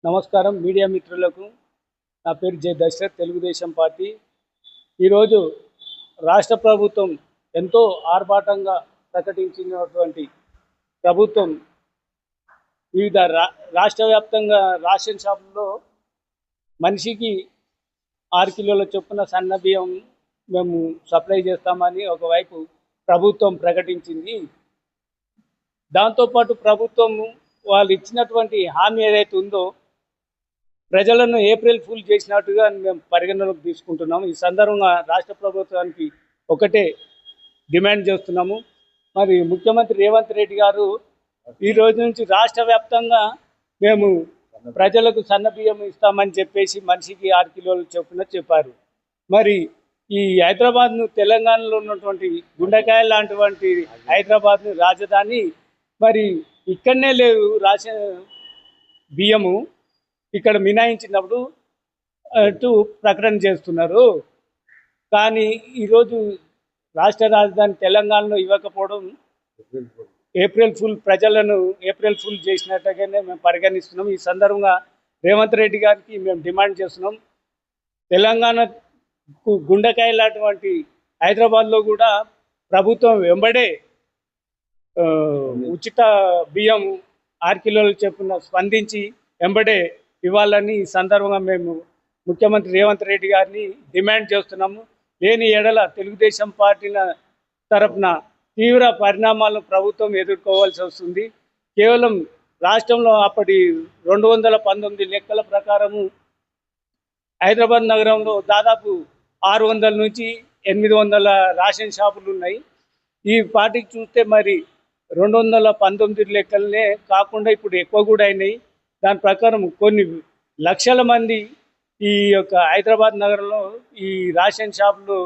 నమస్కారం మీడియా మిత్రులకు. నా పేరు జె దశరథ్, తెలుగుదేశం పార్టీ. ఈరోజు రాష్ట్ర ప్రభుత్వం ఎంతో ఆర్భాటంగా ప్రకటించినటువంటి ప్రభుత్వం వివిధ రాష్ట్ర వ్యాప్తంగా రేషన్ షాపుల్లో మనిషికి 6 కిలోల చొప్పున సన్న బియ్యం మేము సప్లై చేస్తామని ఒకవైపు ప్రభుత్వం ప్రకటించింది. దాంతోపాటు ప్రభుత్వం వాళ్ళు ఇచ్చినటువంటి హామీ ఏదైతే ఉందో ప్రజలను ఏప్రిల్ ఫుల్ చేసినట్టుగా మేము పరిగణలోకి తీసుకుంటున్నాము. ఈ సందర్భంగా రాష్ట్ర ప్రభుత్వానికి ఒకటే డిమాండ్ చేస్తున్నాము. మరి ముఖ్యమంత్రి రేవంత్ రెడ్డి గారు ఈ రోజు నుంచి రాష్ట్ర వ్యాప్తంగా మేము ప్రజలకు సన్న బియ్యం ఇస్తామని చెప్పేసి మనిషికి 6 కిలోల చొప్పున చెప్పారు. మరి ఈ హైదరాబాద్ను, తెలంగాణలో ఉన్నటువంటి గుండెకాయ లాంటివంటి హైదరాబాద్ను రాజధాని, మరి ఇక్కడనే లేవు రేషన్ బియ్యము, ఇక్కడ మినాయించినప్పుడు అంటూ ప్రకటన చేస్తున్నారు. కానీ ఈరోజు రాష్ట్ర రాజధాని తెలంగాణలో ఇవ్వకపోవడం ఏప్రిల్ ఫుల్, ప్రజలను ఏప్రిల్ ఫుల్ చేసినట్టుగానే మేము పరిగణిస్తున్నాం. ఈ సందర్భంగా రేవంత్ రెడ్డి గారికి మేము డిమాండ్ చేస్తున్నాం, తెలంగాణకు గుండెకాయ లాంటి హైదరాబాద్లో కూడా ప్రభుత్వం వెంబడే ఉచిత బియ్యం 6 కిలోల చొప్పున స్పందించి వెంబడే ఇవ్వాలని ఈ సందర్భంగా మేము ముఖ్యమంత్రి రేవంత్ రెడ్డి గారిని డిమాండ్ చేస్తున్నాము. లేని ఎడల తెలుగుదేశం పార్టీ తరఫున తీవ్ర పరిణామాలను ప్రభుత్వం ఎదుర్కోవాల్సి వస్తుంది. కేవలం రాష్ట్రంలో అప్పటి 219 లెక్కల ప్రకారము హైదరాబాద్ నగరంలో దాదాపు 600 నుంచి 800 రేషన్ షాపులు ఉన్నాయి. ఈ పార్టీకి చూస్తే మరి 219 లెక్కలనే కాకుండా ఇప్పుడు ఎక్కువ కూడా అయినాయి. దాని ప్రకారం కొన్ని లక్షల మంది ఈ యొక్క హైదరాబాద్ నగరంలో ఈ రేషన్ షాపులు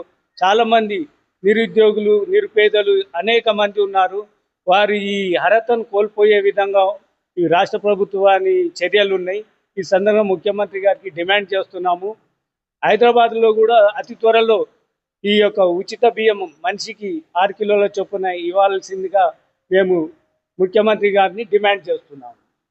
చాలామంది నిరుద్యోగులు, నిరుపేదలు అనేక మంది ఉన్నారు. వారు ఈ అర్హతను కోల్పోయే విధంగా ఈ రాష్ట్ర ప్రభుత్వాన్ని చర్యలు ఉన్నాయి. ఈ సందర్భంగా ముఖ్యమంత్రి గారికి డిమాండ్ చేస్తున్నాము. హైదరాబాద్లో కూడా అతి త్వరలో ఈ యొక్క ఉచిత బియ్యం మనిషికి 6 కిలోల చొప్పున ఇవ్వాల్సిందిగా మేము ముఖ్యమంత్రి గారిని డిమాండ్ చేస్తున్నాము.